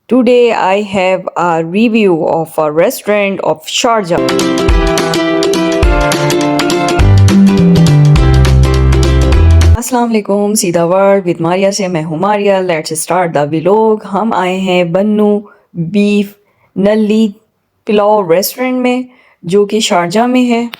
Today I have a review of a restaurant of Sharjah. अस्सलाम वालेकुम, सीधा world with Maria से मैं हूँ Maria. Let's start the vlog. हम आए हैं बन्नू बीफ नली पुलाव रेस्टोरेंट में, जो कि शारजा में है।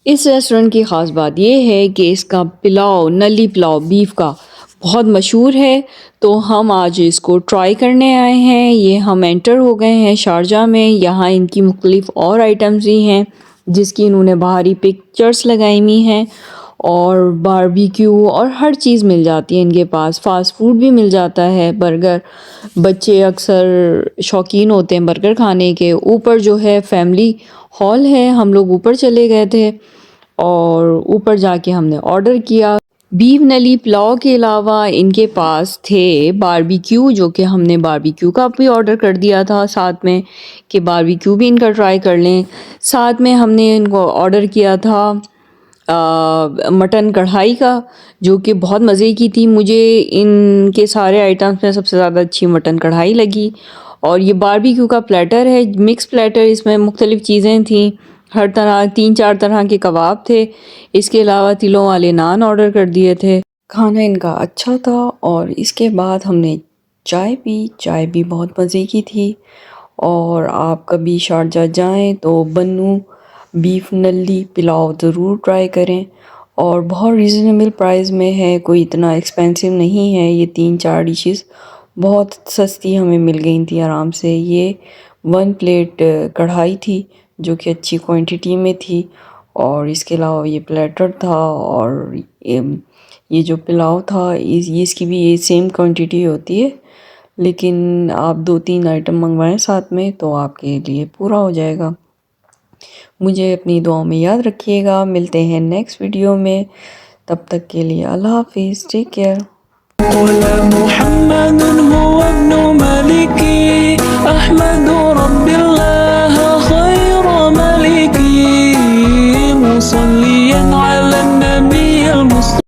इस रेस्टोरेंट की ख़ास बात यह है कि इसका पुलाव नली पुलाव बीफ का बहुत मशहूर है, तो हम आज इसको ट्राई करने आए हैं। ये हम एंटर हो गए हैं शारजा में। यहाँ इनकी मुख्तलिफ और आइटम्स भी हैं जिसकी इन्होंने बाहरी पिक्चर्स लगाई हुई हैं, और बारबेक्यू और हर चीज़ मिल जाती है इनके पास। फास्ट फूड भी मिल जाता है, बर्गर। बच्चे अक्सर शौकीन होते हैं बर्गर खाने के। ऊपर जो है फैमिली हॉल है, हम लोग ऊपर चले गए थे और ऊपर जाके हमने ऑर्डर किया। बीफ नली पुलाव के अलावा इनके पास थे बारबेक्यू, जो कि हमने बारबेक्यू का भी ऑर्डर कर दिया था साथ में, कि बारबेक्यू भी इनका ट्राई कर लें। साथ में हमने इनको ऑर्डर किया था मटन कढ़ाई का, जो कि बहुत मज़े की थी। मुझे इनके सारे आइटम्स में सबसे ज़्यादा अच्छी मटन कढ़ाई लगी। और ये बारबेक्यू का प्लेटर है, मिक्स प्लेटर। इसमें मुख्तलिफ़ चीज़ें थी, हर तरह 3-4 तरह के कबाब थे। इसके अलावा तिलों वाले नान ऑर्डर कर दिए थे। खाना इनका अच्छा था। और इसके बाद हमने चाय पी। चाय भी बहुत मज़े की थी। और आप कभी शारजा जाएं तो बन्नू बीफ नली पुलाव ज़रूर ट्राई करें। और बहुत रीज़नेबल प्राइस में है, कोई इतना एक्सपेंसिव नहीं है। ये 3-4 डिशेस बहुत सस्ती हमें मिल गई थी आराम से। ये 1 प्लेट कढ़ाई थी जो कि अच्छी क्वांटिटी में थी। और इसके अलावा ये प्लेटर था, और ये जो पुलाव था इसकी भी ये सेम क्वांटिटी होती है, लेकिन आप 2-3 आइटम मंगवाएं साथ में तो आपके लिए पूरा हो जाएगा। मुझे अपनी दुआओं में याद रखिएगा। मिलते हैं नेक्स्ट वीडियो में, तब तक के लिए अल्लाह हाफिज़, टेक केयर।